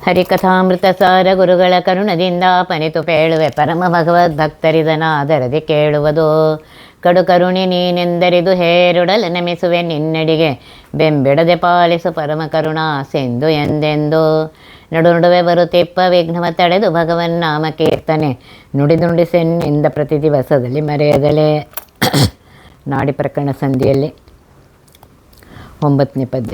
ಹರಿಕಥಾಮೃತ ಸಾರ ಗುರುಗಳ ಕರುಣದಿಂದ ಪನಿತು ಪೇಳುವೆ ಪರಮ ಭಗವದ್ಭಕ್ತರಿದನಾದರದಿ ಕೇಳುವುದು. ಕಡು ಕರುಣಿ ನೀನೆಂದರಿದು ಹೇರುಡಲ ನಮಿಸುವೆ ನಿನ್ನಡಿಗೆ ಬೆಂಬಿಡದೆ ಪಾಲಿಸು ಪರಮ ಕರುಣಾ ಸಿಂಧು ಎಂದೆಂದು. ನಡು ನಡುವೆ ಬರುತ್ತಿಪ್ಪ ವಿಘ್ನವ ತಡೆದು ಭಗವನ್ ನಾಮ ಕೀರ್ತನೆ ನುಡಿದುಂಡಿಸೆನ್ನಿಂದ ಪ್ರತಿ ದಿವಸದಲ್ಲಿ ಮರೆಯದಲೇ. ನಾಡಿ ಪ್ರಕರಣ ಸಂಧಿಯಲ್ಲಿ 9ನೇ ಪದ್ಯ.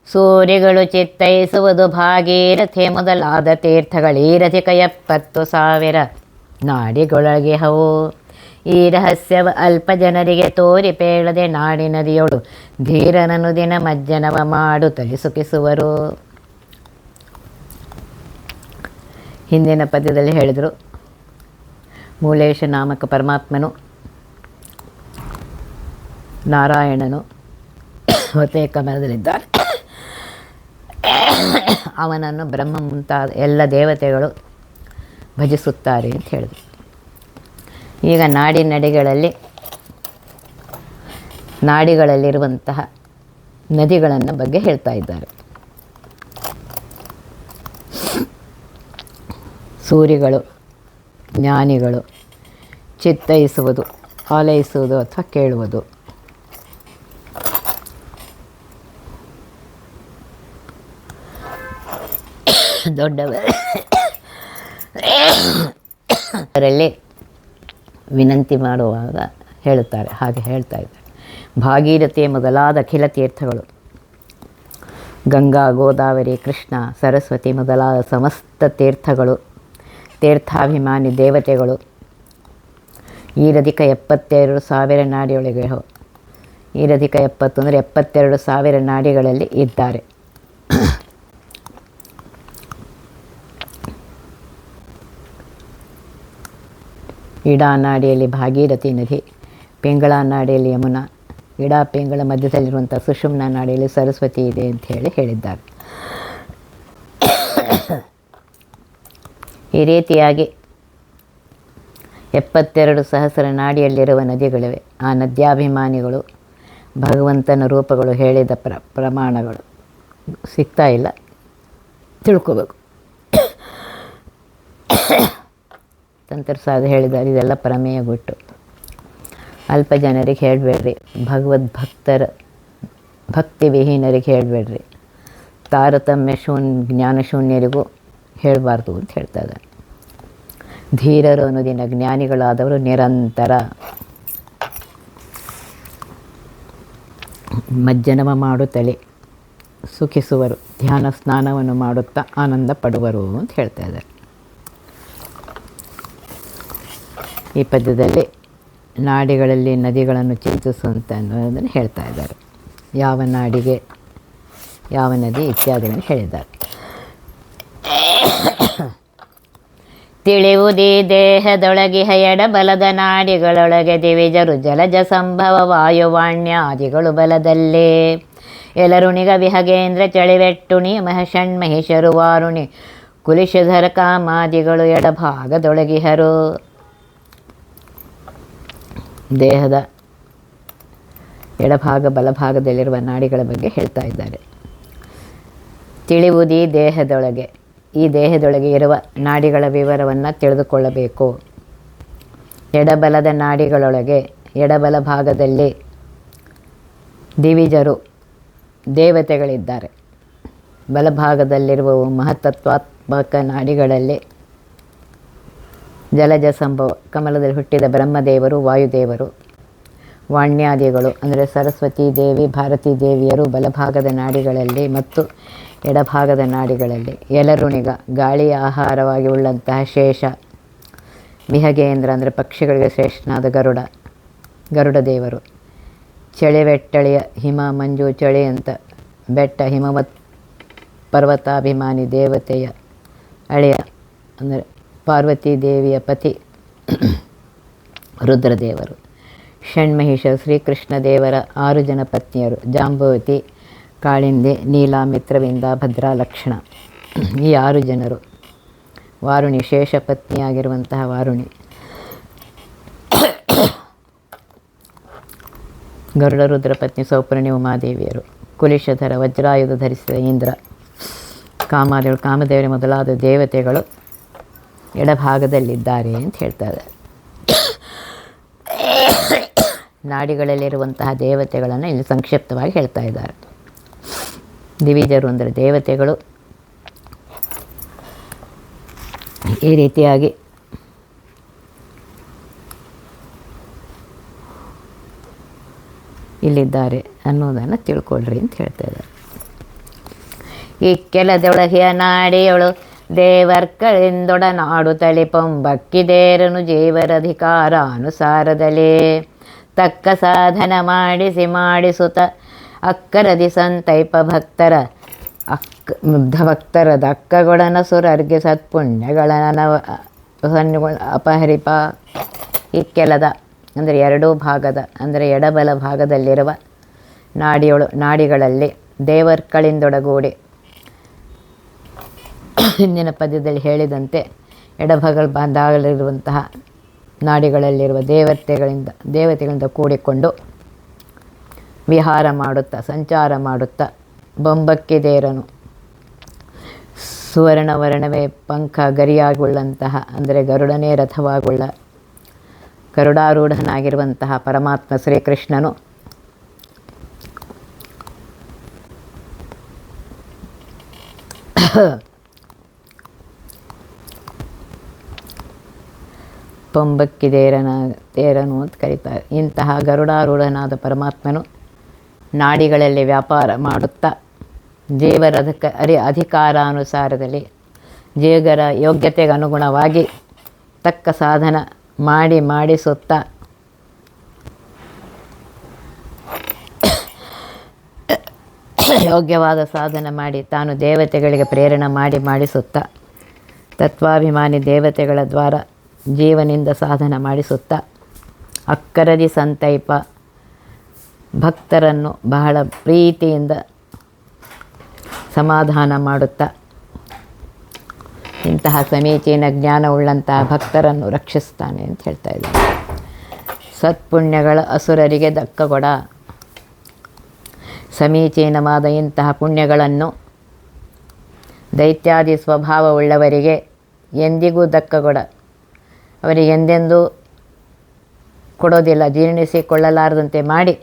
ಸೂರ್ಯಗಳು ಚಿತ್ತೈಸುವುದು ಭಾಗೀರಥಿ ಮೊದಲಾದ ತೀರ್ಥಗಳೀರಧಿಕ 70,000 ನಾಡಿಗೊಳಗೆ ಹವು. ಈ ರಹಸ್ಯವ ಅಲ್ಪ ಜನರಿಗೆ ತೋರಿ ಪೇಳದೆ ನಾಡಿ ನದಿಯೋಳು ಧೀರನನು ದಿನ ಮಜ್ಜನವ ಮಾಡು ತಲಿಸುಕಿಸುವರು. ಹಿಂದಿನ ಪದ್ಯದಲ್ಲಿ ಹೇಳಿದರು, ಮೂಲೇಶ ನಾಮಕ ಪರಮಾತ್ಮನು ನಾರಾಯಣನು ಹೊತೆ ಕಮಲದಲ್ಲಿದ್ದಾನೆ. ಅವನನ್ನು ಬ್ರಹ್ಮ ಮುಂತಾದ ಎಲ್ಲ ದೇವತೆಗಳು ಭಜಿಸುತ್ತಾರೆ ಅಂತ ಹೇಳಿದರು. ಈಗ ನಾಡಿಗಳಲ್ಲಿರುವಂತಹ ನದಿಗಳನ್ನು ಬಗ್ಗೆ ಹೇಳ್ತಾ ಇದ್ದಾರೆ. ಸೂರ್ಯಗಳು, ಜ್ಞಾನಿಗಳು, ಚಿತ್ತೈಸುವುದು, ಆಲೈಸುವುದು ಅಥವಾ ಕೇಳುವುದು. ದೊಡ್ಡವರಲ್ಲಿ ವಿನಂತಿ ಮಾಡುವಾಗ ಹೇಳುತ್ತಾರೆ, ಹಾಗೆ ಹೇಳ್ತಾ ಇದ್ದಾರೆ. ಭಾಗೀರಥಿ ಮೊದಲಾದ ಅಖಿಲ ತೀರ್ಥಗಳು, ಗಂಗಾ, ಗೋದಾವರಿ, ಕೃಷ್ಣ, ಸರಸ್ವತಿ ಮೊದಲಾದ ಸಮಸ್ತ ತೀರ್ಥಗಳು, ತೀರ್ಥಾಭಿಮಾನಿ ದೇವತೆಗಳು ಈರಧಿಕ 72,000 ನಾಡಿಯೊಳಗೆ ಈರಧಿಕ 70 ಅಂದರೆ 72,000 ನಾಡಿಗಳಲ್ಲಿ ಇದ್ದಾರೆ. ಇಡಾ ನಾಡಿಯಲ್ಲಿ ಭಾಗೀರಥಿ ನದಿ, ಪಿಂಗಳ ನಾಡಿಯಲ್ಲಿ ಯಮುನಾ, ಇಡಾ ಪಿಂಗಳ ಮಧ್ಯದಲ್ಲಿರುವಂಥ ಸುಷುಮ್ನ ನಾಡಿಯಲ್ಲಿ ಸರಸ್ವತಿ ಇದೆ ಅಂತ ಹೇಳಿದ್ದಾರೆ. ಈ ರೀತಿಯಾಗಿ 72,000 ನಾಡಿಯಲ್ಲಿರುವ ನದಿಗಳಿವೆ. ಆ ನದ್ಯಾಭಿಮಾನಿಗಳು ಭಗವಂತನ ರೂಪಗಳು ಹೇಳಿದ ಪ್ರಮಾಣಗಳು ಸಿಗ್ತಾ ಇಲ್ಲ, ತಿಳ್ಕೋಬೇಕು. ತಂತ್ರಸಾದ ಹೇಳಿದ್ದಾರೆ, ಇದೆಲ್ಲ ಪ್ರಮೇಯ ಬಿಟ್ಟು ಅಲ್ಪ ಜನರಿಗೆ ಹೇಳಬೇಡ್ರಿ, ಭಕ್ತಿ ವಿಹೀನರಿಗೆ ಹೇಳಬೇಡ್ರಿ, ತಾರತಮ್ಯ ಜ್ಞಾನಶೂನ್ಯರಿಗೂ ಹೇಳಬಾರ್ದು ಅಂತ ಹೇಳ್ತಾ ಇದ್ದಾರೆ. ಧೀರರು ಅನ್ನೋದಿನ ಜ್ಞಾನಿಗಳಾದವರು ನಿರಂತರ ಮಜ್ಜನವ ಮಾಡುತ್ತಲೇ ಸುಖಿಸುವರು, ಧ್ಯಾನ ಸ್ನಾನವನ್ನು ಮಾಡುತ್ತಾ ಆನಂದ ಪಡುವರು ಅಂತ ಹೇಳ್ತಾ ಇದ್ದಾರೆ. ಈ ಪದ್ಯದಲ್ಲಿ ನಾಡಿಗಳಲ್ಲಿ ನದಿಗಳನ್ನು ಚಿಂತಿಸುವಂತ ಅನ್ನೋದನ್ನು ಹೇಳ್ತಾ ಇದ್ದಾರೆ. ಯಾವ ನಾಡಿಗೆ ಯಾವ ನದಿ ಇತ್ಯಾದಿಗಳನ್ನು ಹೇಳಿದ್ದಾರೆ. ತಿಳಿವುದಿ ದೇಹದೊಳಗಿಹ ಎಡಬಲದ ನಾಡಿಗಳೊಳಗೆ ದಿವಿಜರು ಜಲಜ ಸಂಭವ ವಾಯುವಾಣ್ಯಾದಿಗಳು ಬಲದಲ್ಲೇ. ಎಲರುಣಿಗ ವಿಹಗೇಂದ್ರ ಚಳಿವೆಟ್ಟುಣಿ ಮಹಿಷರು ವಾರುಣಿ ಕುಲಿಶಧರ ಕಾಮಾದಿಗಳು ಎಡಭಾಗದೊಳಗಿಹರು. ದೇಹದ ಎಡಭಾಗ ಬಲಭಾಗದಲ್ಲಿರುವ ನಾಡಿಗಳ ಬಗ್ಗೆ ಹೇಳ್ತಾ ಇದ್ದಾರೆ. ತಿಳಿವುದಿ ದೇಹದೊಳಗೆ, ಈ ದೇಹದೊಳಗೆ ಇರುವ ನಾಡಿಗಳ ವಿವರವನ್ನು ತಿಳಿದುಕೊಳ್ಳಬೇಕು. ಎಡಬಲದ ನಾಡಿಗಳೊಳಗೆ ಎಡಬಲ ಭಾಗದಲ್ಲಿ ದಿವಿಜರು ದೇವತೆಗಳಿದ್ದಾರೆ. ಬಲಭಾಗದಲ್ಲಿರುವವು ಮಹತ್ತತ್ವಾತ್ಮಕ ನಾಡಿಗಳಲ್ಲಿ ಜಲಜ ಸಂಭವ, ಕಮಲದಲ್ಲಿ ಹುಟ್ಟಿದ ಬ್ರಹ್ಮದೇವರು, ವಾಯುದೇವರು, ವಾಣ್ಯಾದಿಗಳು ಅಂದರೆ ಸರಸ್ವತೀ ದೇವಿ, ಭಾರತೀ ದೇವಿಯರು ಬಲಭಾಗದ ನಾಡಿಗಳಲ್ಲಿ ಮತ್ತು ಎಡಭಾಗದ ನಾಡಿಗಳಲ್ಲಿ. ಎಲರುಣಿಗ, ಗಾಳಿಯ ಆಹಾರವಾಗಿ ಉಳ್ಳಂತಹ ಶೇಷ, ವಿಹಗೇಂದ್ರ ಅಂದರೆ ಪಕ್ಷಿಗಳಿಗೆ ಶ್ರೇಷ್ಠನಾದ ಗರುಡ ದೇವರು, ಚಳಿವೆಟ್ಟಳಿಯ ಹಿಮ ಮಂಜು ಚಳಿ ಅಂತ ಬೆಟ್ಟ ಹಿಮವತ್ ಪರ್ವತಾಭಿಮಾನಿ ದೇವತೆಯ ಅಳಿಯ ಅಂದರೆ ಪಾರ್ವತೀ ದೇವಿಯ ಪತಿ ರುದ್ರದೇವರು. ಷಣ್ಮಹಿಷ ಶ್ರೀಕೃಷ್ಣ ದೇವರ 6 ಜನ ಪತ್ನಿಯರು, ಜಾಂಬವತಿ, ಕಾಳಿಂದಿ, ನೀಲಾ, ಮಿತ್ರವಿಂದ, ಭದ್ರಾ, ಲಕ್ಷಣ. ಈ 6 ಜನರು. ವಾರುಣಿ, ಶೇಷ ಪತ್ನಿಯಾಗಿರುವಂತಹ ವಾರುಣಿ. ಗರುಡ ರುದ್ರ ಪತ್ನಿ ಸೌಪರ್ಣಿ ಉಮಾದೇವಿಯರು. ಕುಲಿಶಧರ ವಜ್ರಾಯುಧ ಧರಿಸಿದ ಇಂದ್ರ, ಕಾಮದೇವರು ಮೊದಲಾದ ದೇವತೆಗಳು ಎಡಭಾಗದಲ್ಲಿದ್ದಾರೆ ಅಂತ ಹೇಳ್ತಾರೆ. ನಾಡಿಗಳಲ್ಲಿರುವಂತಹ ದೇವತೆಗಳನ್ನು ಇಲ್ಲಿ ಸಂಕ್ಷಿಪ್ತವಾಗಿ ಹೇಳ್ತಾ ಇದ್ದಾರೆ. ದಿವಿಜರು ಅಂದರೆ ದೇವತೆಗಳು. ಈ ರೀತಿಯಾಗಿ ಇಲ್ಲಿದ್ದಾರೆ ಅನ್ನೋದನ್ನು ತಿಳ್ಕೊಳ್ರಿ ಅಂತ ಹೇಳ್ತಾ ಇದ್ದಾರೆ. ಈ ಕೆಲದೊಳಗೆಯ ನಾಡಿಯೊಳು ದೇವರ್ಗಳಿಂದೊಡ ನಾಡು ತಳಿಪೊಂಬಕ್ಕಿದೇರನು ಜೀವರಧಿಕಾರ ಅನುಸಾರದಲೇ ತಕ್ಕ ಸಾಧನ ಮಾಡಿಸುತ್ತ ಅಕ್ಕರದಿ ಸಂತೈಪ ಭಕ್ತರ ಭಕ್ತರ ದಕ್ಕಗೊಡನ ಸುರರ್ಗೆ ಸತ್ಪುಣ್ಯಗಳನ ಅಪಹರಿಪ. ಈ ಕೆಲದ ಅಂದರೆ ಎರಡೂ ಭಾಗದ ಅಂದರೆ ಎಡಬಲ ಭಾಗದಲ್ಲಿರುವ ನಾಡಿಗಳಲ್ಲಿ ದೇವರ್ಗಳಿಂದೊಡಗೂಡಿ ಹಿಂದಿನ ಪದ್ಯದಲ್ಲಿ ಹೇಳಿದಂತೆ ಭಾಗದಲ್ಲಿರುವಂತಹ ನಾಡಿಗಳಲ್ಲಿರುವ ದೇವತೆಗಳಿಂದ ಕೂಡಿಕೊಂಡು ವಿಹಾರ ಮಾಡುತ್ತಾ ಸಂಚಾರ ಮಾಡುತ್ತಾ ಬೊಂಬಕ್ಕಿದೇರನು ಸುವರ್ಣವರ್ಣವೇ ಪಂಖ ಗರಿಯಾಗುಳ್ಳಂತಹ ಅಂದರೆ ಗರುಡನೇ ರಥವಾಗುಳ್ಳ ಗರುಡಾರೂಢನಾಗಿರುವಂತಹ ಪರಮಾತ್ಮ ಶ್ರೀಕೃಷ್ಣನು ತೇರನು ಅಂತ ಕರೀತಾರೆ. ಇಂತಹ ಗರುಡಾರೂಢನಾದ ಪರಮಾತ್ಮನು ನಾಡಿಗಳಲ್ಲಿ ವ್ಯಾಪಾರ ಮಾಡುತ್ತಾ ಜೀವರ ಅಧಿಕಾರಾನುಸಾರದಲ್ಲಿ ಜೀವರ ಯೋಗ್ಯತೆಗೆ ಅನುಗುಣವಾಗಿ ತಕ್ಕ ಸಾಧನ ಮಾಡಿಸುತ್ತಾ ಯೋಗ್ಯವಾದ ಸಾಧನ ಮಾಡಿ ತಾನು ದೇವತೆಗಳಿಗೆ ಪ್ರೇರಣೆ ಮಾಡಿಸುತ್ತಾ ತತ್ವಾಭಿಮಾನಿ ದೇವತೆಗಳ ದ್ವಾರ ಜೀವನಿಂದ ಸಾಧನ ಮಾಡಿಸುತ್ತಾ ಅಕ್ಕರದಿ ಸಂತೈಪ ಭಕ್ತರನ್ನು ಬಹಳ ಪ್ರೀತಿಯಿಂದ ಸಮಾಧಾನ ಮಾಡುತ್ತಾ ಇಂತಹ ಸಮೀಚೀನ ಜ್ಞಾನವುಳ್ಳಂತಹ ಭಕ್ತರನ್ನು ರಕ್ಷಿಸ್ತಾನೆ ಅಂತ ಹೇಳ್ತಾ ಇದ್ದಾರೆ. ಸತ್ಪುಣ್ಯಗಳ ಅಸುರರಿಗೆ ದಕ್ಕಗೊಡ. ಸಮೀಚೀನವಾದ ಇಂತಹ ಪುಣ್ಯಗಳನ್ನು ದೈತ್ಯಾದಿ ಸ್ವಭಾವವುಳ್ಳವರಿಗೆ ಎಂದಿಗೂ ದಕ್ಕಗೊಡ. ಅವರಿಗೆ ಎಂದೆಂದೂ ಕೊಡೋದಿಲ್ಲ, ಜೀರ್ಣಿಸಿಕೊಳ್ಳಲಾರದಂತೆ ಮಾಡಿ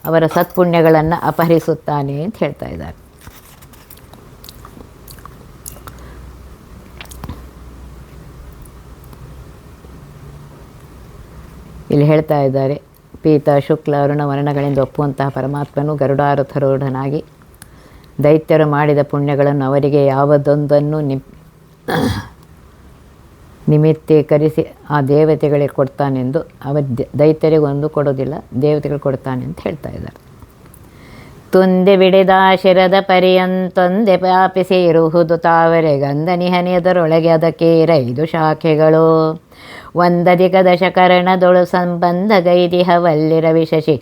ಅವರ ಸತ್ಪುಣ್ಯಗಳನ್ನು ಅಪಹರಿಸುತ್ತಾನೆ ಅಂತ ಹೇಳ್ತಾ ಇದ್ದಾರೆ. ಇಲ್ಲಿ ಹೇಳ್ತಾ ಇದ್ದಾರೆ, ಪೀತ ಶುಕ್ಲ ಅರುಣ ವರ್ಣಗಳಿಂದ ಒಪ್ಪುವಂತಹ ಪರಮಾತ್ಮನು ಗರುಡಾರೂಢನಾಗಿ ದೈತ್ಯರು ಮಾಡಿದ ಪುಣ್ಯಗಳನ್ನು ಅವರಿಗೆ ಯಾವುದೊಂದನ್ನು ನಿಮಿತ್ತೀಕರಿಸಿ ಆ ದೇವತೆಗಳಿಗೆ ಕೊಡ್ತಾನೆಂದು ದೈತ್ಯರಿಗೊಂದು ಕೊಡೋದಿಲ್ಲ, ದೇವತೆಗಳು ಕೊಡ್ತಾನೆ ಅಂತ ಹೇಳ್ತಾ ಇದ್ದಾರೆ. ತುಂದೆ ಬಿಡಿದ ಶಿರದ ಪರ್ಯಂತೊಂದೆ ವ್ಯಾಪಿಸಿ ಇರುವುದು ತಾವರೆ ಗಂಧ ನಿಹನಿಯದರೊಳಗೆ ಅದಕ್ಕೆ 5 ಶಾಖೆಗಳು. ಒಂದಧಿಕ ದಶಕರಣದೊಳು ಸಂಬಂಧ ಗೈದಿಹ ವಲ್ಲಿರ ವಿಶಶಿ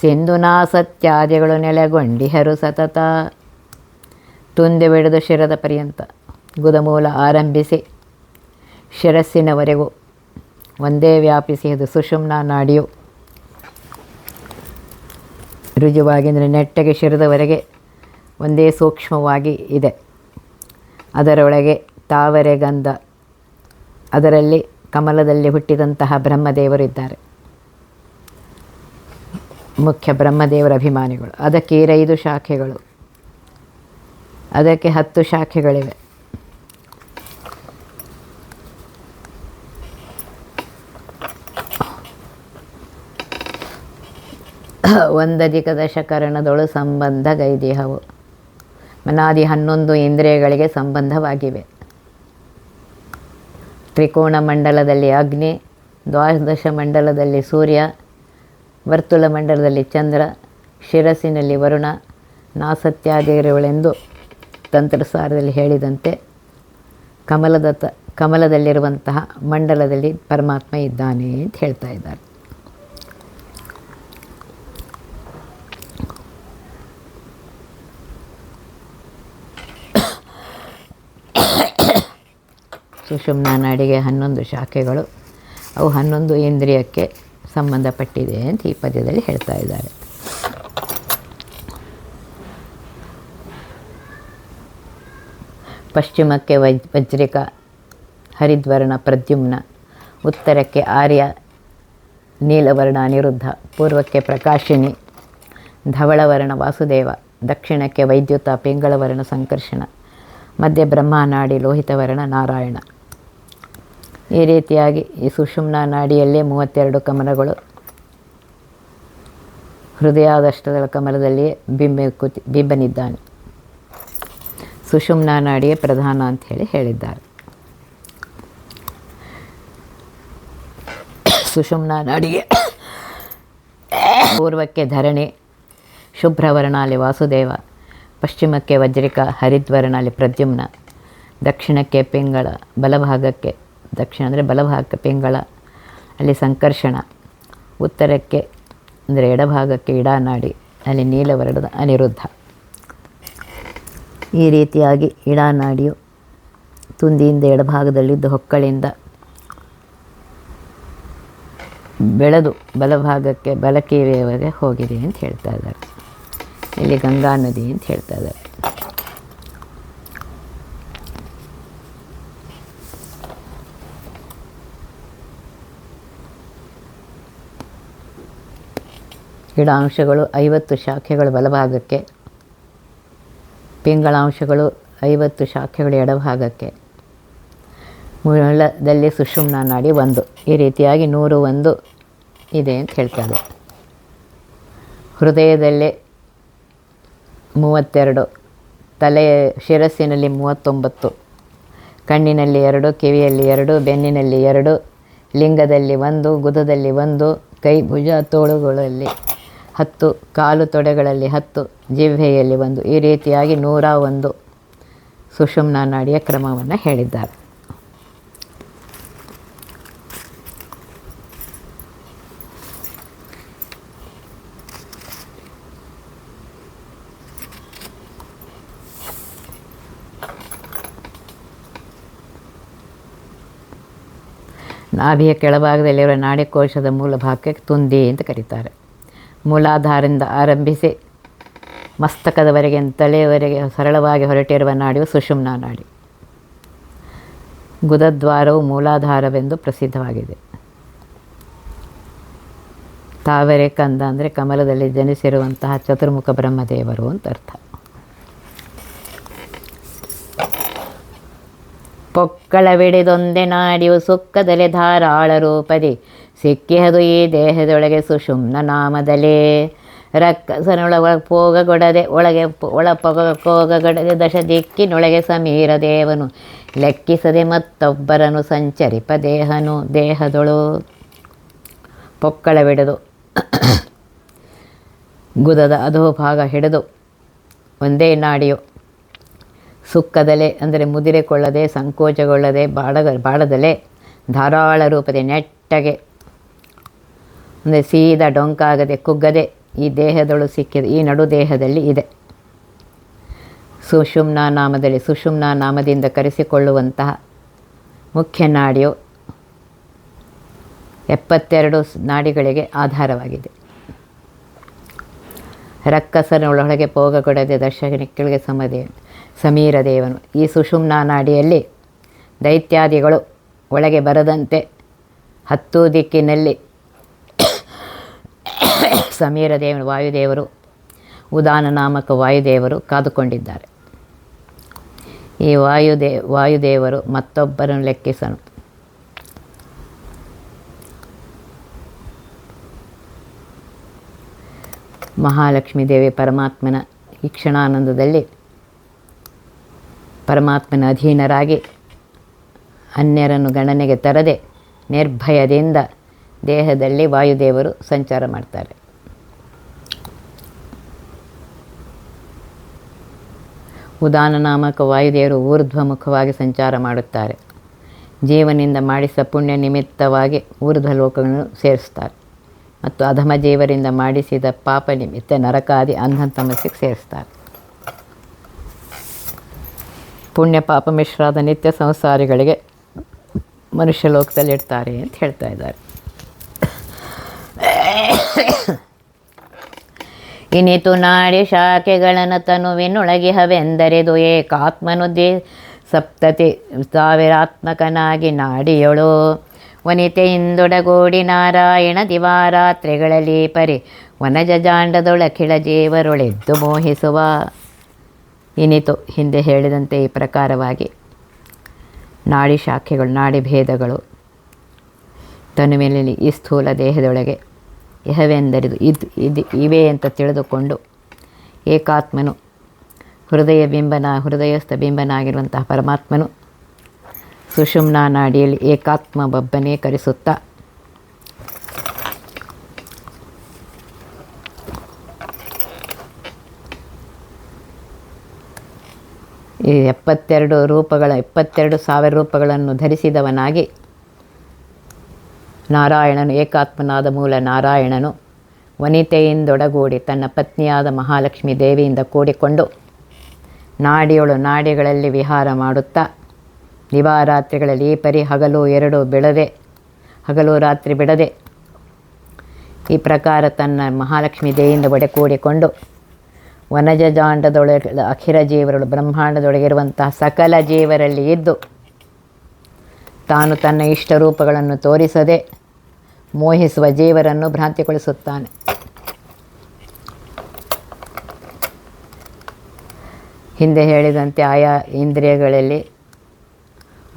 ಸಿಂಧುನಾ ಸತ್ಯಾದಿಗಳು ನೆಲೆಗೊಂಡಿಹರು ಸತತ. ತುಂದೆ ಬಿಡಿದು ಶಿರದ ಪರ್ಯಂತ ಗುದಮೂಲ ಆರಂಭಿಸಿ ಶಿರಸ್ಸಿನವರೆಗೂ ಒಂದೇ ವ್ಯಾಪಿಸಿ ಅದು ಸುಷುಮ್ನಾ ನಾಡಿಯು ರುಜುವಾಗಿ ಅಂದರೆ ನೆಟ್ಟಗೆ ಶಿರದವರೆಗೆ ಒಂದೇ ಸೂಕ್ಷ್ಮವಾಗಿ ಇದೆ. ಅದರೊಳಗೆ ತಾವರೆ ಗಂಧ, ಅದರಲ್ಲಿ ಕಮಲದಲ್ಲಿ ಹುಟ್ಟಿದಂತಹ ಬ್ರಹ್ಮದೇವರಿದ್ದಾರೆ, ಮುಖ್ಯ ಬ್ರಹ್ಮದೇವರ ಅಭಿಮಾನಿಗಳು. ಅದಕ್ಕೆ 5 ಶಾಖೆಗಳು, ಅದಕ್ಕೆ 10 ಶಾಖೆಗಳಿವೆ. ಒಂದಧಿಕ ದಶಕರಣದೊಳು ಸಂಬಂಧ ಗೈದಿಹವು. ಮನಾದಿ 11 ಇಂದ್ರಿಯಗಳಿಗೆ ಸಂಬಂಧವಾಗಿವೆ. ತ್ರಿಕೋಣ ಮಂಡಲದಲ್ಲಿ ಅಗ್ನಿ, ದ್ವಾದಶ ಮಂಡಲದಲ್ಲಿ ಸೂರ್ಯ, ವರ್ತುಲ ಮಂಡಲದಲ್ಲಿ ಚಂದ್ರ, ಶಿರಸ್ಸಿನಲ್ಲಿ ವರುಣ, ನಾಸತ್ಯಾದಿಗಳೆಂದು ತಂತ್ರಸಾರದಲ್ಲಿ ಹೇಳಿದಂತೆ ಕಮಲದಲ್ಲಿರುವಂತಹ ಮಂಡಲದಲ್ಲಿ ಪರಮಾತ್ಮ ಇದ್ದಾನೆ ಅಂತ ಹೇಳ್ತಾ ಇದ್ದಾರೆ. ಸುಷುಮ್ನಾ ನಾಡಿಗೆ 11 ಶಾಖೆಗಳು, ಅವು 11 ಇಂದ್ರಿಯಕ್ಕೆ ಸಂಬಂಧಪಟ್ಟಿದೆ ಅಂತ ಈ ಪದ್ಯದಲ್ಲಿ ಹೇಳ್ತಾ ಇದ್ದಾರೆ. ಪಶ್ಚಿಮಕ್ಕೆ ವಜ್ರಿಕ ಹರಿದ್ವರ್ಣ ಪ್ರದ್ಯುಮ್ನ, ಉತ್ತರಕ್ಕೆ ಆರ್ಯ ನೀಲವರ್ಣ ಅನಿರುದ್ಧ, ಪೂರ್ವಕ್ಕೆ ಪ್ರಕಾಶಿನಿ ಧವಳವರ್ಣ ವಾಸುದೇವ, ದಕ್ಷಿಣಕ್ಕೆ ವೈದ್ಯುತ ಪಿಂಗಳವರ್ಣ ಸಂಕರ್ಷಣ, ಮಧ್ಯೆ ಬ್ರಹ್ಮನಾಡಿ ಲೋಹಿತವರ್ಣ ನಾರಾಯಣ. ಈ ರೀತಿಯಾಗಿ ಈ ಸುಷುಮ್ನಾ ನಾಡಿಯಲ್ಲೇ 32 ಕಮಲಗಳು, ಹೃದಯಾದಷ್ಟದ ಕಮಲದಲ್ಲಿಯೇ ಬಿಂಬನಿದ್ದಾನೆ. ಸುಷುಮ್ನಾ ನಾಡಿಯೇ ಪ್ರಧಾನ ಅಂಥೇಳಿ ಹೇಳಿದ್ದಾರೆ. ಸುಷುಮ್ನಾ ನಾಡಿಗೆ ಪೂರ್ವಕ್ಕೆ ಧರಣಿ ಶುಭ್ರವರ್ಣಾಲಿ ವಾಸುದೇವ, ಪಶ್ಚಿಮಕ್ಕೆ ವಜ್ರಿಕ ಹರಿದ್ವರ್ಣಾಲಿ ಪ್ರದ್ಯುಮ್ನ, ದಕ್ಷಿಣಕ್ಕೆ ಪಿಂಗಳ, ಬಲಭಾಗಕ್ಕೆ ದಕ್ಷಿಣ ಅಂದರೆ ಬಲಭಾಗಕ್ಕೆ ಪಿಂಗಳ ಅಲ್ಲಿ ಸಂಕರ್ಷಣ, ಉತ್ತರಕ್ಕೆ ಅಂದರೆ ಎಡಭಾಗಕ್ಕೆ ಇಡಾನಾಡಿ ಅಲ್ಲಿ ನೀಲವರ್ಣದ ಅನಿರುದ್ಧ. ಈ ರೀತಿಯಾಗಿ ಇಡಾನಾಡಿಯು ತುಂದಿಯಿಂದ ಎಡಭಾಗದಲ್ಲಿದ್ದು ಹೊಕ್ಕಳಿಂದ ಬೆಳೆದು ಬಲಭಾಗಕ್ಕೆ ಬಲಕೀವೆಯವರೆಗೆ ಹೋಗಿದೆ ಅಂತ ಹೇಳ್ತಾ ಇದ್ದಾರೆ. ಇಲ್ಲಿ ಗಂಗಾ ನದಿ ಅಂತ ಹೇಳ್ತಾ ಇದ್ದಾರೆ. ಇಡಾಂಶಗಳು 50 ಶಾಖೆಗಳು ಬಲಭಾಗಕ್ಕೆ, ಪಿಂಗಳಾಂಶಗಳು 50 ಶಾಖೆಗಳು ಎಡಭಾಗಕ್ಕೆ, ಮೂಲದಲ್ಲಿ ಸುಷುಮ್ನಾ ನಾಡಿ 1. ಈ ರೀತಿಯಾಗಿ 101 ಇದೆ ಅಂತ ಹೇಳ್ತಾರೆ. ಹೃದಯದಲ್ಲೇ 32, ತಲೆಯ ಶಿರಸ್ಸಿನಲ್ಲಿ 39, ಕಣ್ಣಿನಲ್ಲಿ 2, ಕಿವಿಯಲ್ಲಿ 2, ಬೆನ್ನಿನಲ್ಲಿ 2, ಲಿಂಗದಲ್ಲಿ 1, ಗುದದಲ್ಲಿ 1, ಕೈ ಭುಜ ತೋಳುಗಳಲ್ಲಿ 10, ಕಾಲು ತೊಡೆಗಳಲ್ಲಿ 10, ಜಿಹ್ವೆಯಲ್ಲಿ 1. ಈ ರೀತಿಯಾಗಿ 101 ಸುಷುಮ್ನಾ ನಾಡಿಯ ಕ್ರಮವನ್ನು ಹೇಳಿದ್ದಾರೆ. ನಾಭಿಯ ಕೆಳಭಾಗದಲ್ಲಿರುವ ನಾಡಿಕೋಶದ ಮೂಲ ಭಾಗಕ್ಕೆ ತುಂದಿ ಅಂತ ಕರೀತಾರೆ. ಮೂಲಾಧಾರದಿಂದ ಆರಂಭಿಸಿ ಮಸ್ತಕದವರೆಗೆ ತಲೆಯವರೆಗೆ ಸರಳವಾಗಿ ಹೊರಟಿರುವ ನಾಡಿಯು ಸುಷುಮ್ನಾ ನಾಡಿ. ಗುದದ್ವಾರವು ಮೂಲಾಧಾರವೆಂದು ಪ್ರಸಿದ್ಧವಾಗಿದೆ. ತಾವರೆ ಕಂದ ಅಂದರೆ ಕಮಲದಲ್ಲಿ ಜನಿಸಿರುವಂತಹ ಚತುರ್ಮುಖ ಬ್ರಹ್ಮದೇವರು ಅಂತ ಅರ್ಥ. ಪೊಕ್ಕಳವಿಡಿದೊಂದೆ ನಾಡಿಯು ಸುಕ್ಕದಲೆ ಧಾರಾಳ ರೂಪದಿ ಸಿಕ್ಕಿಹದು ಈ ದೇಹದೊಳಗೆ ಸುಷುಮ್ನ ನಾಮದಲೇ. ರಕ್ಕಸನೊಳಗ ಪೋಗಗೊಡದೆ ಒಳಪೋಗಗೊಡದೆ ದಶ ದಿಕ್ಕಿನೊಳಗೆ ಸಮೀರ ದೇವನು ಲೆಕ್ಕಿಸದೆ ಮತ್ತೊಬ್ಬರನು ಸಂಚರಿಪ ದೇಹದೊಳು. ಪೊಕ್ಕಳವಿಡಿದು ಗುದದ ಅಧೋಭಾಗ ಹಿಡಿದು ಒಂದೇ ನಾಡಿಯು ಸುಕ್ಕದಲೆ ಅಂದರೆ ಮುದಿರೆಕೊಳ್ಳದೆ ಸಂಕೋಚಗೊಳ್ಳದೆ ಬಾಡದಲೆ ಧಾರಾಳ ರೂಪದೆ ನೆಟ್ಟಗೆ ಅಂದರೆ ಸೀದಾ ಡೊಂಕಾಗದೆ ಕುಗ್ಗದೆ ಈ ದೇಹದೊಳು ಸಿಕ್ಕಿದೆ, ಈ ನಡು ದೇಹದಲ್ಲಿ ಇದೆ. ಸುಷುಮ್ನಾ ನಾಮದಲ್ಲಿ ಸುಷುಮ್ನಾ ನಾಮದಿಂದ ಕರೆಸಿಕೊಳ್ಳುವಂತಹ ಮುಖ್ಯ ನಾಡಿಯು 72 ನಾಡಿಗಳಿಗೆ ಆಧಾರವಾಗಿದೆ. ರಕ್ಕಸನೊಳಗೆ ಪೋಗಗೊಡದೆ ದರ್ಶನಿಗಳಿಗೆ ಸಮೀರ ದೇವನು. ಈ ಸುಷುಮ್ನಾ ನಾಡಿಯಲ್ಲಿ ದೈತ್ಯಾದಿಗಳು ಒಳಗೆ ಬರದಂತೆ 10 ದಿಕ್ಕಿನಲ್ಲಿ ಸಮೀರ ದೇವನು ವಾಯುದೇವರು, ಉದಾನ ನಾಮಕ ವಾಯುದೇವರು ಕಾದುಕೊಂಡಿದ್ದಾರೆ. ಈ ವಾಯುದೇವರು ಮತ್ತೊಬ್ಬರನ್ನು ಲೆಕ್ಕಿಸನು. ಮಹಾಲಕ್ಷ್ಮೀ ದೇವಿ ಪರಮಾತ್ಮನ ಈ ಕ್ಷಣಾನಂದದಲ್ಲಿ ಪರಮಾತ್ಮನ ಅಧೀನರಾಗಿ ಅನ್ಯರನ್ನು ಗಣನೆಗೆ ತರದೆ ನಿರ್ಭಯದಿಂದ ದೇಹದಲ್ಲಿ ವಾಯುದೇವರು ಸಂಚಾರ ಮಾಡ್ತಾರೆ. ಉದಾನ ನಾಮಕ ವಾಯುದೇವರು ಊರ್ಧ್ವಮುಖವಾಗಿ ಸಂಚಾರ ಮಾಡುತ್ತಾರೆ. ಜೀವನಿಂದ ಮಾಡಿಸಿದ ಪುಣ್ಯ ನಿಮಿತ್ತವಾಗಿ ಊರ್ಧ್ವ ಲೋಕಗಳನ್ನು ಸೇರಿಸ್ತಾರೆ ಮತ್ತು ಅಧಮ ಜೀವರಿಂದ ಮಾಡಿಸಿದ ಪಾಪ ನಿಮಿತ್ತ ನರಕಾದಿ ಅಂಧಂತಮಸ್ಸಿಗೆ ಸೇರಿಸ್ತಾರೆ. ಪುಣ್ಯ ಪಾಪ ಮಿಶ್ರಾದ ನಿತ್ಯ ಸಂಸಾರಿಗಳಿಗೆ ಮನುಷ್ಯ ಲೋಕದಲ್ಲಿ ಇಡ್ತಾರೆ ಅಂತ ಹೇಳ್ತಾ ಇದ್ದಾರೆ. ಇನಿತು ನಾಡಿ ಶಾಖೆಗಳನ್ನು ತನುವಿನೊಳಗಿಹವೆಂದರೆದು ಏಕಾತ್ಮನು ಸಪ್ತತಿ ಸಾವಿರಾತ್ಮಕನಾಗಿ ನಾಡಿಯೊಳು ವನಿತೆಯಿಂದೊಡಗೂಡಿ ನಾರಾಯಣ ದಿವಾರಾತ್ರಿಗಳಲ್ಲಿ ಪರಿ ವನಜ ಜಾಂಡದೊಳಖಿಳ ಜೀವರೊಳೆದ್ದು ಮೋಹಿಸುವ. ಇನಿತು ಹಿಂದೆ ಹೇಳಿದಂತೆ ಈ ಪ್ರಕಾರವಾಗಿ ನಾಡಿ ಶಾಖೆಗಳು, ನಾಡಿ ಭೇದಗಳು ತನುವಿನಲ್ಲಿ ಈ ಸ್ಥೂಲ ದೇಹದೊಳಗೆ ಇಹವೆಂದರಿದು ಇವೆ ಅಂತ ತಿಳಿದುಕೊಂಡು ಏಕಾತ್ಮನು ಹೃದಯಸ್ಥ ಬಿಂಬನಾಗಿರುವಂತಹ ಪರಮಾತ್ಮನು ಸುಷುಮ್ನಾ ನಾಡಿಯಲ್ಲಿ ಏಕಾತ್ಮ ಬಬ್ಬನೇ ಕರೆಸುತ್ತಾ ಈ 72,000 ರೂಪಗಳನ್ನು ಧರಿಸಿದವನಾಗಿ ನಾರಾಯಣನು, ಏಕಾತ್ಮನಾದ ಮೂಲ ನಾರಾಯಣನು ವನಿತೆಯಿಂದೊಡಗೂಡಿ ತನ್ನ ಪತ್ನಿಯಾದ ಮಹಾಲಕ್ಷ್ಮೀ ದೇವಿಯಿಂದ ಕೂಡಿಕೊಂಡು ನಾಡಿಗಳಲ್ಲಿ ವಿಹಾರ ಮಾಡುತ್ತಾ ದಿವಾರಾತ್ರಿಗಳಲ್ಲಿ ಈ ಪರಿ ಹಗಲು ರಾತ್ರಿ ಬಿಡದೆ ಈ ಪ್ರಕಾರ ತನ್ನ ಮಹಾಲಕ್ಷ್ಮೀ ದೇವಿಯಿಂದ ಕೂಡಿಕೊಂಡು ವನಜ ಜಾಂಡದೊಳಗೆ ಅಖಿರ ಜೀವರಳು, ಬ್ರಹ್ಮಾಂಡದೊಳಗಿರುವಂತಹ ಸಕಲ ಜೀವರಲ್ಲಿ ಇದ್ದು ತಾನು ತನ್ನ ಇಷ್ಟ ರೂಪಗಳನ್ನು ತೋರಿಸದೆ ಮೋಹಿಸುವ ಜೀವರನ್ನು ಭ್ರಾಂತಿಗೊಳಿಸುತ್ತಾನೆ. ಹಿಂದೆ ಹೇಳಿದಂತೆ ಆಯಾ ಇಂದ್ರಿಯಗಳಲ್ಲಿ,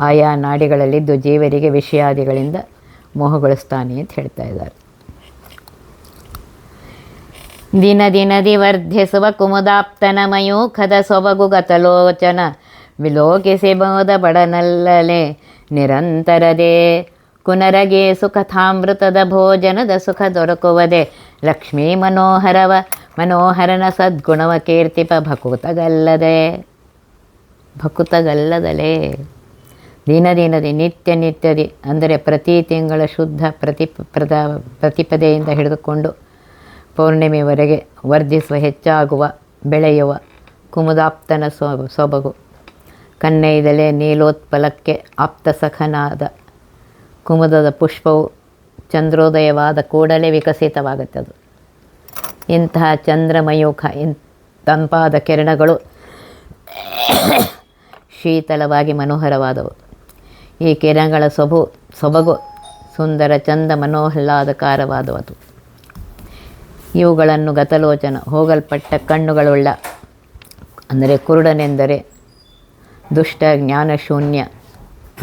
ಆಯಾ ನಾಡಿಗಳಲ್ಲಿದ್ದು ಜೀವರಿಗೆ ವಿಷಯಾದಿಗಳಿಂದ ಮೋಹಗೊಳಿಸ್ತಾನೆ ಅಂತ ಹೇಳ್ತಾ ಇದ್ದಾರೆ. ದಿನದಿ ವರ್ಧಿಸುವ ಕುಮುದಾಪ್ತನ ಮಯೂಖದ ಸೊಬಗು ಗತಲೋಚನ ವಿಲೋಕಿಸಿ ಬೋಧ ಬಡನಲ್ಲಲೆ ನಿರಂತರದೇ ಕುನರಗೆ ಸುಖಥಾಮೃತದ ಭೋಜನದ ಸುಖ ದೊರಕುವುದೇ ಲಕ್ಷ್ಮೀ ಮನೋಹರನ ಸದ್ಗುಣವ ಕೀರ್ತಿಪ ಭಕುತಗಲ್ಲದಲೇ. ದಿನದಿ ನಿತ್ಯದಿ ಅಂದರೆ ಪ್ರತಿ ತಿಂಗಳ ಶುದ್ಧ ಪ್ರತಿಪದೆಯಿಂದ ಹಿಡಿದುಕೊಂಡು ಪೌರ್ಣಿಮೆವರೆಗೆ ವರ್ಧಿಸುವ, ಹೆಚ್ಚಾಗುವ, ಬೆಳೆಯುವ ಕುಮುದಾಪ್ತನ ಸೊಬಗು, ಕನ್ನೈದಲೆ ನೀಲೋತ್ಪಲಕ್ಕೆ ಆಪ್ತಸಖನಾದ ಕುಮುದದ ಪುಷ್ಪವು ಚಂದ್ರೋದಯವಾದ ಕೂಡಲೇ ವಿಕಸಿತವಾಗುತ್ತದೆ. ಇಂತಹ ಚಂದ್ರಮಯೂಖ ತಂಪಾದ ಕಿರಣಗಳು ಶೀತಲವಾಗಿ ಮನೋಹರವಾದವು. ಈ ಕಿರಣಗಳ ಸೊಬಗು ಸುಂದರ ಚಂದ ಮನೋಹ್ಲಾದಕಾರವಾದವು. ಇವುಗಳನ್ನು ಗತಲೋಚನ, ಹೋಗಲ್ಪಟ್ಟ ಕಣ್ಣುಗಳುಳ್ಳ, ಅಂದರೆ ಕುರುಡನೆಂದರೆ ದುಷ್ಟ ಜ್ಞಾನಶೂನ್ಯ,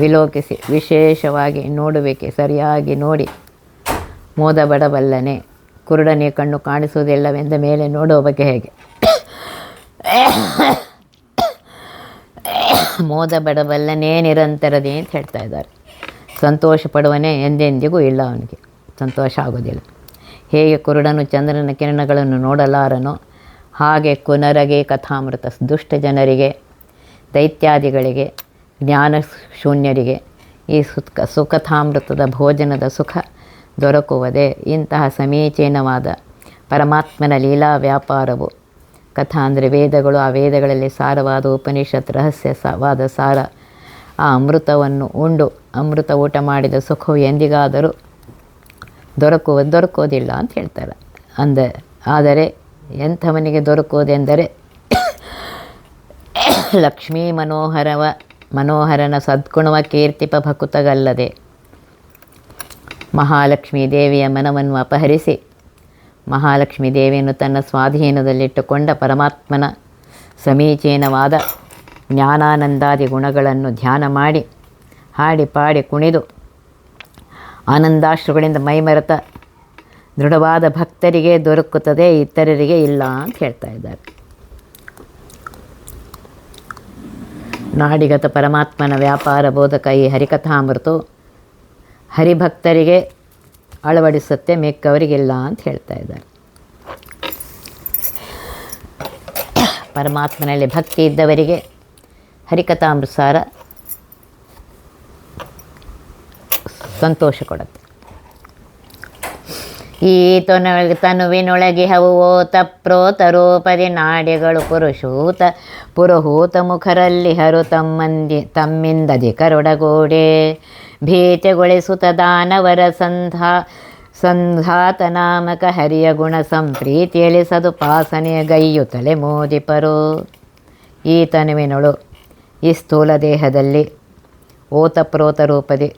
ವಿಲೋಕಿಸಿ ವಿಶೇಷವಾಗಿ ನೋಡುವಿಕೆ, ಸರಿಯಾಗಿ ನೋಡಿ ಮೋದ ಬಡಬಲ್ಲನೆ. ಕುರುಡನೇ ಕಣ್ಣು ಕಾಣಿಸುವುದಿಲ್ಲವೆಂದ ಮೇಲೆ ನೋಡುವ ಬಗ್ಗೆ ಹೇಗೆ? ಮೋದ ಬಡಬಲ್ಲನೇ ನಿರಂತರದೇ ಅಂತ ಹೇಳ್ತಾ ಇದ್ದಾರೆ. ಸಂತೋಷ ಪಡುವನೇ ಎಂದೆಂದಿಗೂ ಇಲ್ಲ, ಅವನಿಗೆ ಸಂತೋಷ ಆಗೋದಿಲ್ಲ. ಹೇಗೆ ಕುರುಡನು ಚಂದ್ರನ ಕಿರಣಗಳನ್ನು ನೋಡಲಾರನೋ ಹಾಗೆ ಕುನರಗೆ ಕಥಾಮೃತ, ದುಷ್ಟ ಜನರಿಗೆ, ದೈತ್ಯಾದಿಗಳಿಗೆ, ಜ್ಞಾನಶೂನ್ಯರಿಗೆ ಈ ಸುಖಥಾಮೃತದ ಭೋಜನದ ಸುಖ ದೊರಕುವುದೇ. ಇಂತಹ ಸಮೀಚೀನವಾದ ಪರಮಾತ್ಮನ ಲೀಲಾ ವ್ಯಾಪಾರವು ಕಥಾ ಅಂದರೆ ವೇದಗಳು, ಆ ವೇದಗಳಲ್ಲಿ ಸಾರವಾದ ಉಪನಿಷತ್ ರಹಸ್ಯವಾದ ಸಾರ, ಆ ಅಮೃತವನ್ನು ಉಂಡು ಅಮೃತ ಊಟ ಮಾಡಿದ ಸುಖವು ಎಂದಿಗಾದರೂ ದೊರಕೋದಿಲ್ಲ ಅಂತ ಹೇಳ್ತಾರೆ. ಆದರೆ ಎಂಥವನಿಗೆ ದೊರಕುವುದೆಂದರೆ ಲಕ್ಷ್ಮೀ ಮನೋಹರನ ಸದ್ಗುಣವ ಕೀರ್ತಿಪ ಭಕುತಗಲ್ಲದೆ. ಮಹಾಲಕ್ಷ್ಮೀ ದೇವಿಯ ಮನವನ್ನು ಅಪಹರಿಸಿ ಮಹಾಲಕ್ಷ್ಮೀ ದೇವಿಯನ್ನು ತನ್ನ ಸ್ವಾಧೀನದಲ್ಲಿಟ್ಟುಕೊಂಡ ಪರಮಾತ್ಮನ ಸಮೀಚೀನವಾದ ಜ್ಞಾನಾನಂದಾದಿ ಗುಣಗಳನ್ನು ಧ್ಯಾನ ಮಾಡಿ ಹಾಡಿ ಪಾಡಿ ಕುಣಿದು ಆನಂದಾಶ್ರುಗಳಿಂದ ಮೈಮರೆತ ದೃಢವಾದ ಭಕ್ತರಿಗೆ ದೊರಕುತ್ತದೆ, ಇತರರಿಗೆ ಇಲ್ಲ ಅಂತ ಹೇಳ್ತಾ ಇದ್ದಾರೆ. ನಾಡಿಗತ ಪರಮಾತ್ಮನ ವ್ಯಾಪಾರ ಬೋಧಕ ಈ ಹರಿಕಥಾಮೃತು ಹರಿಭಕ್ತರಿಗೆ ಅಳವಡಿಸುತ್ತೆ, ಮಿಕ್ಕವರಿಗಿಲ್ಲ ಅಂತ ಹೇಳ್ತಾ ಇದ್ದಾರೆ. ಪರಮಾತ್ಮನಲ್ಲಿ ಭಕ್ತಿ ಇದ್ದವರಿಗೆ ಹರಿಕಥಾಮೃತ ಸಾರ ಸಂತೋಷ ಕೊಡುತ್ತೆ. ಈ ತನುವಿನೊಳಗೆ ಹವು ಓತ ರೂಪದಿ ನಾಡಿಗಳು ಪುರುಹೂತ ಮುಖರಲ್ಲಿ ಹರು ತಮ್ಮಿಂದದಿ ಕರುಡಗೋಡೆ ಭೀತಿಗೊಳಿಸುತ್ತ ದಾನವರ ಸಂಧಾತ ನಾಮಕ ಹರಿಯ ಗುಣ ಸಂಪ್ರೀತಿಯಲ್ಲಿ ಸದುಪಾಸನೆಯ ಗೈಯುತ್ತಲೆ ಮೋದಿಪರು. ಈ ತನುವಿನೊಳು ಈ ಸ್ಥೂಲ ದೇಹದಲ್ಲಿ ಓತಪ್ರೋತ ರೂಪದಿ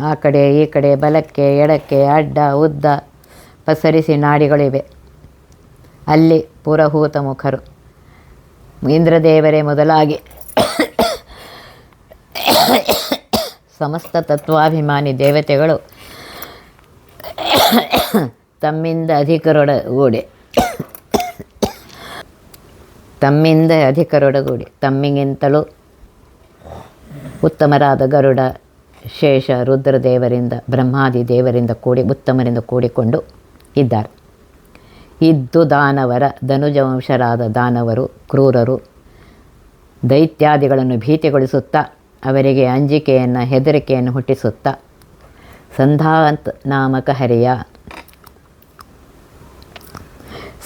ಆ ಕಡೆ ಈ ಕಡೆ ಬಲಕ್ಕೆ ಎಡಕ್ಕೆ ಅಡ್ಡ ಉದ್ದ ಪಸರಿಸಿ ನಾಡಿಗಳಿವೆ. ಅಲ್ಲಿ ಪುರಹೂತ ಮುಖರು ಇಂದ್ರದೇವರೇ ಮೊದಲಾಗಿ ಸಮಸ್ತ ತತ್ವಾಭಿಮಾನಿ ದೇವತೆಗಳು ತಮ್ಮಿಂದ ಅಧಿಕರೊಡಗೂಡಿ ತಮ್ಮಿಗಿಂತಲೂ ಉತ್ತಮರಾದ ಗರುಡ, ಶೇಷ, ರುದ್ರದೇವರಿಂದ, ಬ್ರಹ್ಮಾದಿ ದೇವರಿಂದ ಉತ್ತಮರಿಂದ ಕೂಡಿಕೊಂಡು ಇದ್ದಾರೆ. ಇದ್ದು ದಾನವರ ಧನುಜವಂಶರಾದ ದಾನವರು ಕ್ರೂರರು ದೈತ್ಯಾದಿಗಳನ್ನು ಭೀತಿಗೊಳಿಸುತ್ತಾ ಅವರಿಗೆ ಅಂಜಿಕೆಯನ್ನು ಹೆದರಿಕೆಯನ್ನು ಹುಟ್ಟಿಸುತ್ತಾ ಸಂಧಾತ್ ನಾಮಕ ಹರಿಯ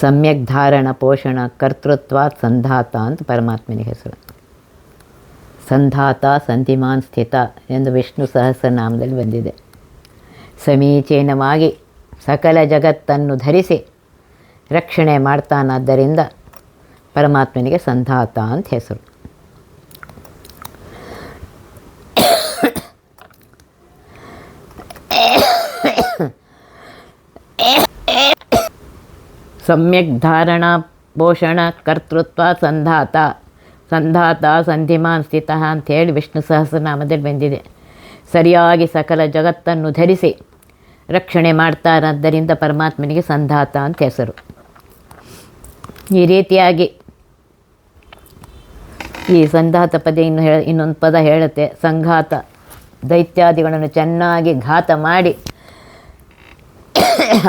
ಸಮ್ಯಕ್ ಧಾರಣ ಪೋಷಣ ಕರ್ತೃತ್ವಾತ್ ಸಂಧಾತ ಅಂತ ಪರಮಾತ್ಮನಿಗೆ ಹೆಸರು. ಸಂಧಾತ ಸಂಧಿಮಾನ್ ಸ್ಥಿತ ಎಂದು ವಿಷ್ಣು ಸಹಸ್ರನಾಮದಲ್ಲಿ ಬಂದಿದೆ. ಸಮೀಚೀನವಾಗಿ ಸಕಲ ಜಗತ್ತನ್ನು ಧರಿಸಿ ರಕ್ಷಣೆ ಮಾಡ್ತಾನಾದ್ದರಿಂದ ಪರಮಾತ್ಮನಿಗೆ ಸಂಧಾತ ಅಂತ ಹೆಸರು. ಸಮ್ಯಕ್ ಧಾರಣ ಪೋಷಣ ಕರ್ತೃತ್ವ ಸಂಧಾತ ಸಂಧಿಮಾನ್ ಸ್ಥಿತ ಅಂಥೇಳಿ ವಿಷ್ಣು ಸಹಸ್ರನಾಮದಲ್ಲಿ ಬಂದಿದೆ. ಸರಿಯಾಗಿ ಸಕಲ ಜಗತ್ತನ್ನು ಧರಿಸಿ ರಕ್ಷಣೆ ಮಾಡ್ತಾರಾದ್ದರಿಂದ ಪರಮಾತ್ಮನಿಗೆ ಸಂಧಾತ ಅಂತ ಹೆಸರು. ಈ ರೀತಿಯಾಗಿ ಈ ಸಂಧಾತ ಪದ ಇನ್ನೊಂದು ಪದ ಹೇಳುತ್ತೆ, ಸಂಘಾತ, ದೈತ್ಯಾದಿಗಳನ್ನು ಚೆನ್ನಾಗಿ ಘಾತ ಮಾಡಿ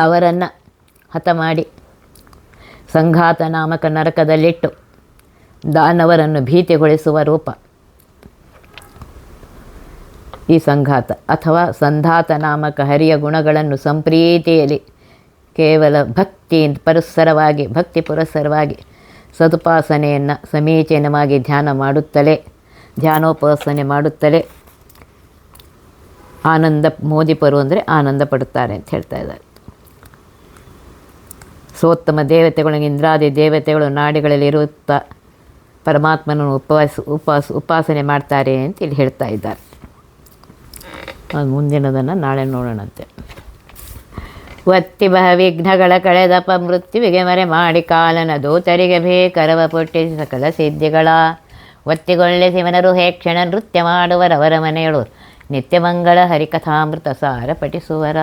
ಅವರನ್ನು ಹತ ಮಾಡಿ ಸಂಘಾತ ನಾಮಕ ನರಕದಲ್ಲಿಟ್ಟು ದಾನವರನ್ನು ಭೀತಿಗೊಳಿಸುವ ರೂಪ ಈ ಸಂಘಾತ. ಅಥವಾ ಸಂಧಾತ ನಾಮಕ ಹರಿಯ ಗುಣಗಳನ್ನು ಸಂಪ್ರೀತಿಯಲ್ಲಿ ಕೇವಲ ಭಕ್ತಿ ಪುರಸ್ಸರವಾಗಿ ಸದುಪಾಸನೆಯನ್ನು ಸಮೀಚೀನವಾಗಿ ಧ್ಯಾನೋಪಾಸನೆ ಮಾಡುತ್ತಲೇ ಮೋದಿಪರು ಅಂದರೆ ಆನಂದ ಪಡುತ್ತಾರೆ ಅಂತ ಹೇಳ್ತಾ ಇದ್ದಾರೆ. ಸೋತ್ತಮ ದೇವತೆಗಳು ಇಂದ್ರಾದಿ ದೇವತೆಗಳು ನಾಡಿಗಳಲ್ಲಿ ಇರುತ್ತಾ ಪರಮಾತ್ಮನನ್ನು ಉಪಾಸನೆ ಮಾಡ್ತಾರೆ ಅಂತ ಇಲ್ಲಿ ಹೇಳ್ತಾ ಇದ್ದಾರೆ. ಅದು ಮುಂದಿನದನ್ನು ನಾಳೆ ನೋಡೋಣಂತೆ. ಒತ್ತಿ ವಿಘ್ನಗಳ ಕಳೆದಪ ಮೃತ್ಯುವಿಗೆ ಮರೆ ಮಾಡಿ ಕಾಲನ ದೂತರಿಗೆ ಭೇಕರವ ಪುಟ್ಟಿಸಿ ಸಕಲ ಸಿದ್ಧಿಗಳ ಒತ್ತಿಗೊಳ್ಳಿಸಿವನರು ಹೇಕ್ಷಣ ನೃತ್ಯ ಮಾಡುವರವರ ಮನೆಯಳು ನಿತ್ಯಮಂಗಳ ಹರಿಕಥಾಮೃತ ಸಾರ ಪಠಿಸುವರ.